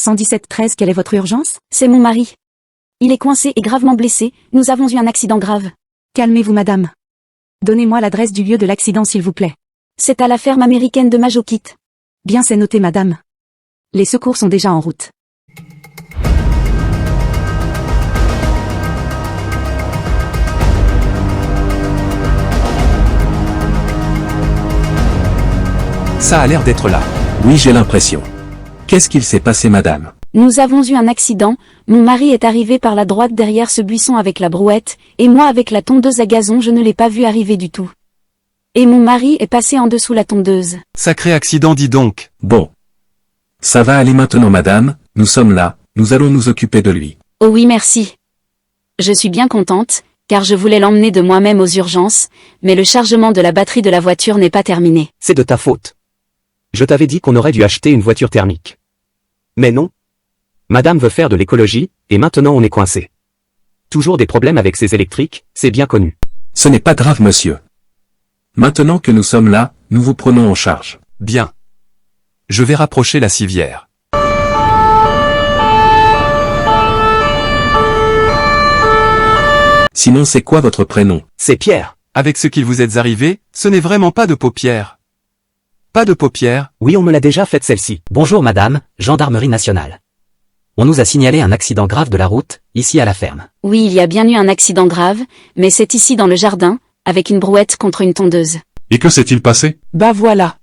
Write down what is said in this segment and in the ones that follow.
117 13, quelle est votre urgence? C'est mon mari. Il est coincé et gravement blessé, nous avons eu un accident grave. Calmez-vous madame. Donnez-moi l'adresse du lieu de l'accident s'il vous plaît. C'est à la ferme américaine de Majokit. Bien, c'est noté madame. Les secours sont déjà en route. Ça a l'air d'être là. Oui, j'ai l'impression. Qu'est-ce qu'il s'est passé, madame? Nous avons eu un accident, mon mari est arrivé par la droite derrière ce buisson avec la brouette, et moi avec la tondeuse à gazon je ne l'ai pas vu arriver du tout. Et mon mari est passé en dessous la tondeuse. Sacré accident, dis donc. Bon. Ça va aller maintenant, madame, nous sommes là, nous allons nous occuper de lui. Oh oui, merci. Je suis bien contente, car je voulais l'emmener de moi-même aux urgences, mais le chargement de la batterie de la voiture n'est pas terminé. C'est de ta faute. Je t'avais dit qu'on aurait dû acheter une voiture thermique. Mais non. Madame veut faire de l'écologie, et maintenant on est coincé. Toujours des problèmes avec ces électriques, c'est bien connu. Ce n'est pas grave, monsieur. Maintenant que nous sommes là, nous vous prenons en charge. Bien. Je vais rapprocher la civière. Sinon, c'est quoi votre prénom? C'est Pierre. Avec ce qu'il vous est arrivé, ce n'est vraiment pas de paupières. Pas de paupières? Oui, on me l'a déjà faite celle-ci. Bonjour madame, gendarmerie nationale. On nous a signalé un accident grave de la route, ici à la ferme. Oui, il y a bien eu un accident grave, mais c'est ici dans le jardin, avec une brouette contre une tondeuse. Et que s'est-il passé? Bah voilà.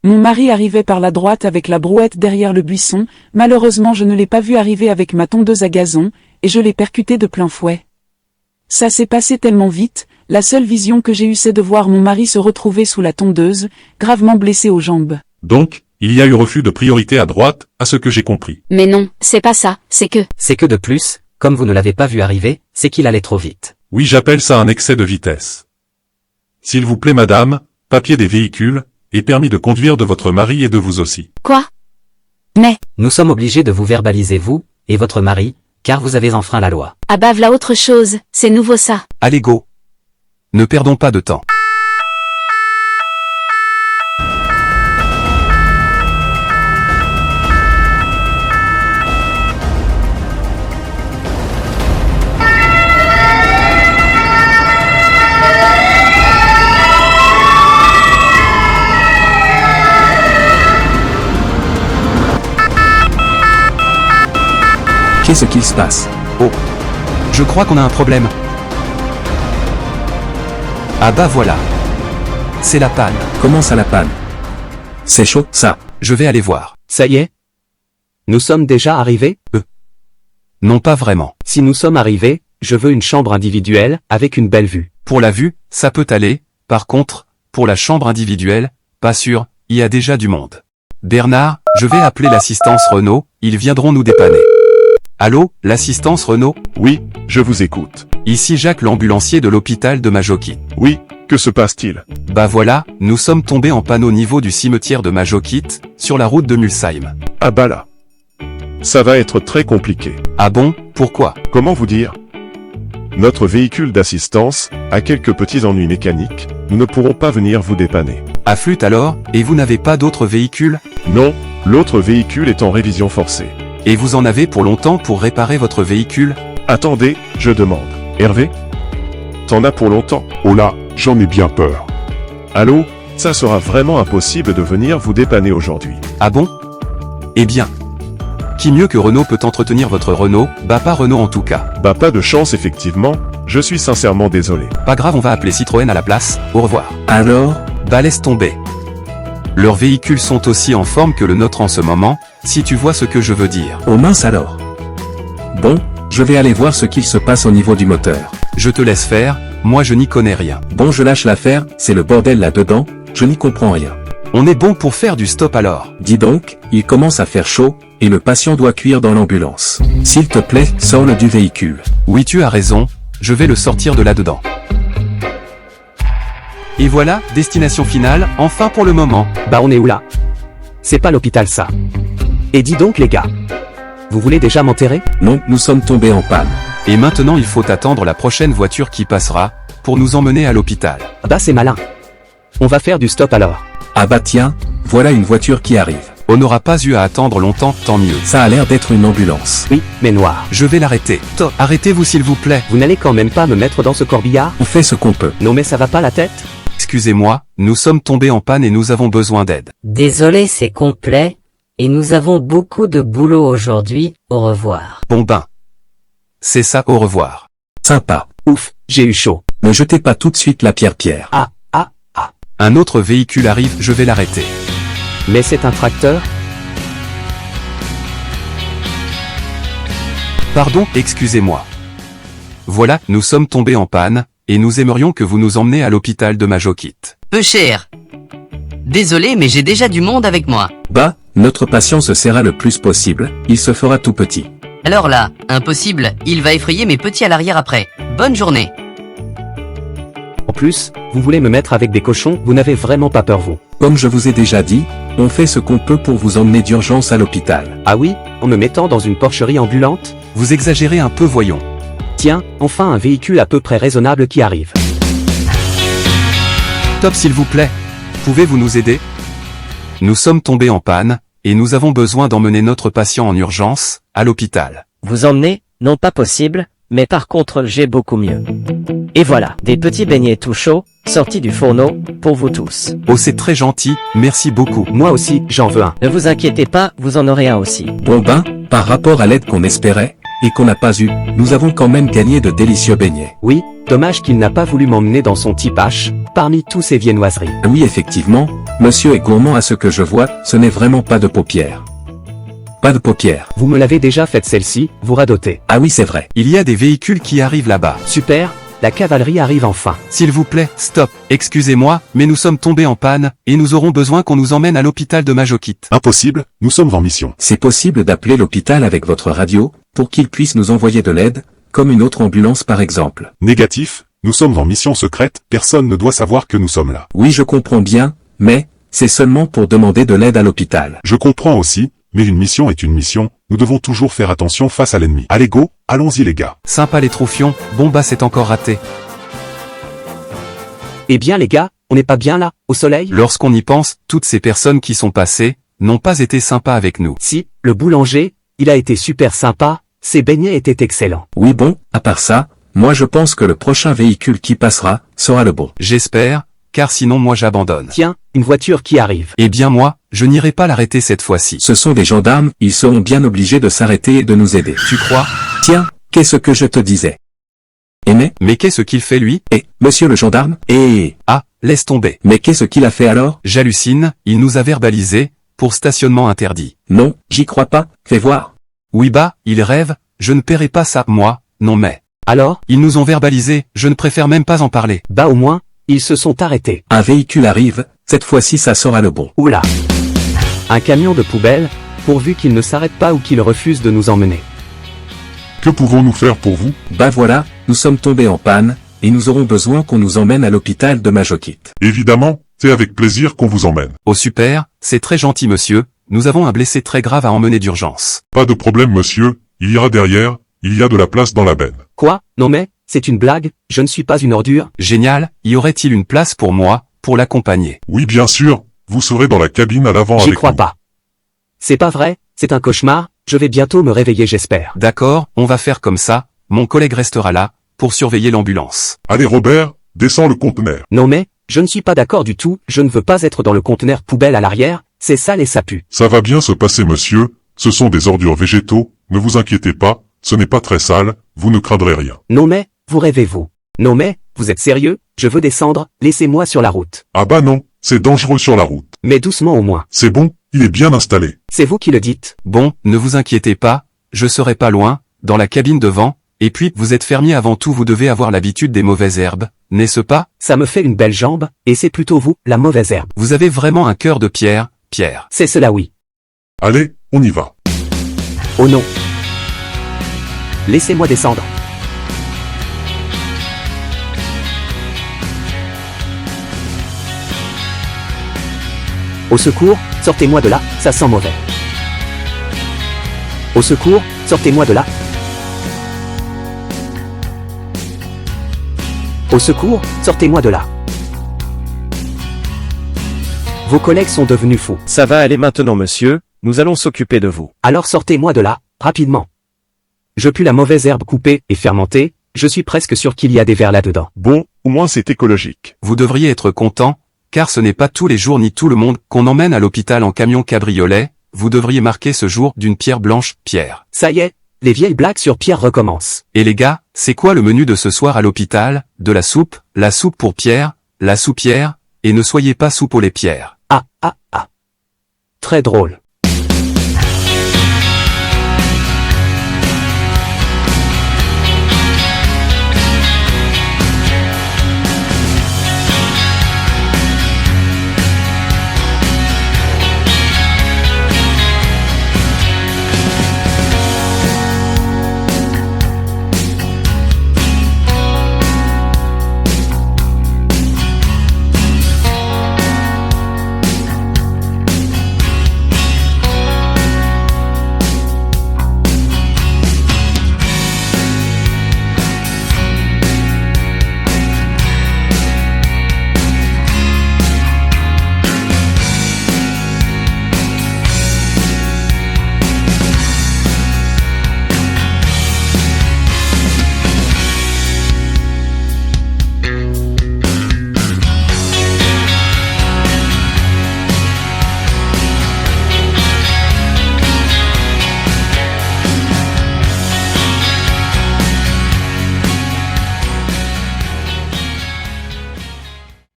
Mon mari arrivait par la droite avec la brouette derrière le buisson, malheureusement je ne l'ai pas vu arriver avec ma tondeuse à gazon, et je l'ai percuté de plein fouet. Ça s'est passé tellement vite, la seule vision que j'ai eue c'est de voir mon mari se retrouver sous la tondeuse, gravement blessé aux jambes. Donc, il y a eu refus de priorité à droite, à ce que j'ai compris. Mais non, c'est pas ça, c'est que... C'est que de plus, comme vous ne l'avez pas vu arriver, c'est qu'il allait trop vite. Oui, j'appelle ça un excès de vitesse. S'il vous plaît madame, papier des véhicules, et permis de conduire de votre mari et de vous aussi. Quoi? Mais... Nous sommes obligés de vous verbaliser vous, et votre mari, car vous avez enfreint la loi. Ah bah v'là autre chose, c'est nouveau ça. Allez go. Ne perdons pas de temps. Qu'est-ce qu'il se passe? Oh. Je crois qu'on a un problème. Ah bah voilà. C'est la panne. Comment ça, la panne? C'est chaud, ça. Je vais aller voir. Ça y est? Nous sommes déjà arrivés? Non, pas vraiment. Si nous sommes arrivés, je veux une chambre individuelle, avec une belle vue. Pour la vue, ça peut aller. Par contre, pour la chambre individuelle, pas sûr, il y a déjà du monde. Bernard, je vais appeler l'assistance Renault, ils viendront nous dépanner. Allô, l'assistance Renault? Oui, je vous écoute. Ici Jacques l'ambulancier de l'hôpital de Majokit. Oui, que se passe-t-il? Bah voilà, nous sommes tombés en panne au niveau du cimetière de Majokit, sur la route de Mulsheim. Ah bah là. Ça va être très compliqué. Ah bon, pourquoi? Comment vous dire? Notre véhicule d'assistance a quelques petits ennuis mécaniques, nous ne pourrons pas venir vous dépanner. À flûte alors, et vous n'avez pas d'autres véhicules? Non, l'autre véhicule est en révision forcée. Et vous en avez pour longtemps pour réparer votre véhicule? Attendez, je demande. Hervé? T'en as pour longtemps? Oh là, j'en ai bien peur. Allô? Ça sera vraiment impossible de venir vous dépanner aujourd'hui. Ah bon? Eh bien. Qui mieux que Renault peut entretenir votre Renault? Bah pas Renault en tout cas. Bah pas de chance effectivement, je suis sincèrement désolé. Pas grave, on va appeler Citroën à la place, au revoir. Alors? Bah laisse tomber. Leurs véhicules sont aussi en forme que le nôtre en ce moment, si tu vois ce que je veux dire. Oh mince alors. Bon, je vais aller voir ce qu'il se passe au niveau du moteur. Je te laisse faire, moi je n'y connais rien. Bon, je lâche l'affaire, c'est le bordel là-dedans, je n'y comprends rien. On est bon pour faire du stop alors. Dis donc, il commence à faire chaud, et le patient doit cuire dans l'ambulance. S'il te plaît, sors-le du véhicule. Oui, tu as raison, je vais le sortir de là-dedans. Et voilà, destination finale, enfin pour le moment. Bah on est où là? C'est pas l'hôpital ça. Et dis donc les gars. Vous voulez déjà m'enterrer? Non, nous sommes tombés en panne. Et maintenant il faut attendre la prochaine voiture qui passera, pour nous emmener à l'hôpital. Bah c'est malin. On va faire du stop alors. Ah bah tiens, voilà une voiture qui arrive. On n'aura pas eu à attendre longtemps, tant mieux. Ça a l'air d'être une ambulance. Oui, mais noir. Je vais l'arrêter. Stop. Arrêtez-vous s'il vous plaît. Vous n'allez quand même pas me mettre dans ce corbillard? On fait ce qu'on peut. Non mais ça va pas la tête? Excusez-moi, nous sommes tombés en panne et nous avons besoin d'aide. Désolé, c'est complet, et nous avons beaucoup de boulot aujourd'hui, au revoir. Bon ben. C'est ça, au revoir. Sympa. Ouf, j'ai eu chaud. Ne jetez pas tout de suite la pierre. Ah. Un autre véhicule arrive, je vais l'arrêter. Mais c'est un tracteur? Pardon, excusez-moi. Voilà, nous sommes tombés en panne, et nous aimerions que vous nous emmeniez à l'hôpital de Majokit. Peu cher. Désolé, mais j'ai déjà du monde avec moi. Bah, notre patient se serra le plus possible, il se fera tout petit. Alors là, impossible, il va effrayer mes petits à l'arrière après. Bonne journée. En plus, vous voulez me mettre avec des cochons, vous n'avez vraiment pas peur vous. Comme je vous ai déjà dit, on fait ce qu'on peut pour vous emmener d'urgence à l'hôpital. Ah oui, en me mettant dans une porcherie ambulante? Vous exagérez un peu, voyons. Tiens, enfin un véhicule à peu près raisonnable qui arrive. Top s'il vous plaît. Pouvez-vous nous aider? Nous sommes tombés en panne, et nous avons besoin d'emmener notre patient en urgence, à l'hôpital. Vous emmenez? Non, pas possible, mais par contre j'ai beaucoup mieux. Et voilà, des petits beignets tout chauds, sortis du fourneau, pour vous tous. Oh c'est très gentil, merci beaucoup. Moi aussi, j'en veux un. Ne vous inquiétez pas, vous en aurez un aussi. Bon ben, par rapport à l'aide qu'on espérait, et qu'on n'a pas eue, nous avons quand même gagné de délicieux beignets. Oui, dommage qu'il n'a pas voulu m'emmener dans son type H, parmi tous ces viennoiseries. Oui effectivement, monsieur est gourmand à ce que je vois, ce n'est vraiment pas de paupières. Pas de paupières. Vous me l'avez déjà faite celle-ci, vous radotez. Ah oui c'est vrai. Il y a des véhicules qui arrivent là-bas. Super, la cavalerie arrive enfin. S'il vous plaît, stop. Excusez-moi, mais nous sommes tombés en panne, et nous aurons besoin qu'on nous emmène à l'hôpital de Majokit. Impossible, nous sommes en mission. C'est possible d'appeler l'hôpital avec votre radio, pour qu'ils puissent nous envoyer de l'aide, comme une autre ambulance par exemple. Négatif, nous sommes en mission secrète, personne ne doit savoir que nous sommes là. Oui je comprends bien, mais, c'est seulement pour demander de l'aide à l'hôpital. Je comprends aussi, mais une mission est une mission, nous devons toujours faire attention face à l'ennemi. Allez go, allons-y les gars. Sympa les troufions, bon bah c'est encore raté. Eh bien les gars, on n'est pas bien là, au soleil? Lorsqu'on y pense, toutes ces personnes qui sont passées, n'ont pas été sympas avec nous. Si, le boulanger, il a été super sympa, ses beignets étaient excellents. Oui bon, à part ça, moi je pense que le prochain véhicule qui passera, sera le bon. J'espère, car sinon moi j'abandonne. Tiens, une voiture qui arrive. Eh bien moi, je n'irai pas l'arrêter cette fois-ci. Ce sont des gendarmes, ils seront bien obligés de s'arrêter et de nous aider. Tu crois? Tiens, qu'est-ce que je te disais? Mais qu'est-ce qu'il fait lui? Monsieur le gendarme? Ah, laisse tomber. Mais qu'est-ce qu'il a fait alors? J'hallucine, il nous a verbalisé, pour stationnement interdit. Non, j'y crois pas, fais voir. Oui bah, il rêve, je ne paierai pas ça, moi, non mais. Alors? Ils nous ont verbalisé, je ne préfère même pas en parler. Bah au moins, ils se sont arrêtés. Un véhicule arrive, cette fois-ci ça sera le bon. Oula. Un camion de poubelle, pourvu qu'il ne s'arrête pas ou qu'il refuse de nous emmener. Que pouvons-nous faire pour vous? Bah voilà, nous sommes tombés en panne, et nous aurons besoin qu'on nous emmène à l'hôpital de Majokit. Évidemment, c'est avec plaisir qu'on vous emmène. Oh super, c'est très gentil monsieur, nous avons un blessé très grave à emmener d'urgence. Pas de problème monsieur, il ira derrière, il y a de la place dans la benne. Quoi? Non mais, c'est une blague, je ne suis pas une ordure. Génial, y aurait-il une place pour moi, pour l'accompagner? Oui bien sûr, vous serez dans la cabine à l'avant J'y avec crois nous. pas. C'est pas vrai, c'est un cauchemar, je vais bientôt me réveiller j'espère. D'accord, on va faire comme ça, mon collègue restera là, pour surveiller l'ambulance. Allez Robert, descends le conteneur. Non mais, je ne suis pas d'accord du tout, je ne veux pas être dans le conteneur poubelle à l'arrière, c'est sale et ça pue. Ça va bien se passer monsieur, ce sont des ordures végétaux, ne vous inquiétez pas, ce n'est pas très sale, vous ne craindrez rien. Non mais, vous rêvez-vous? Non mais, vous êtes sérieux? Je veux descendre, laissez-moi sur la route. Ah bah non, c'est dangereux sur la route. Mais doucement au moins. C'est bon, il est bien installé. C'est vous qui le dites. Bon, ne vous inquiétez pas, je serai pas loin, dans la cabine devant, et puis vous êtes fermier avant tout, vous devez avoir l'habitude des mauvaises herbes, n'est-ce pas? Ça me fait une belle jambe, et c'est plutôt vous, la mauvaise herbe. Vous avez vraiment un cœur de pierre, Pierre. C'est cela oui. Allez, on y va. Oh non. Laissez-moi descendre. Au secours, sortez-moi de là, ça sent mauvais. Au secours, sortez-moi de là. Au secours, sortez-moi de là. Vos collègues sont devenus fous. Ça va aller maintenant monsieur, nous allons s'occuper de vous. Alors sortez-moi de là, rapidement. Je pue la mauvaise herbe coupée et fermentée, je suis presque sûr qu'il y a des vers là-dedans. Bon, au moins c'est écologique. Vous devriez être content, car ce n'est pas tous les jours ni tout le monde qu'on emmène à l'hôpital en camion cabriolet, vous devriez marquer ce jour d'une pierre blanche, Pierre. Ça y est, les vieilles blagues sur Pierre recommencent. Et les gars, c'est quoi le menu de ce soir à l'hôpital? De la soupe pour Pierre, la soupière, et ne soyez pas soupe aux les pierres. Ah. Très drôle.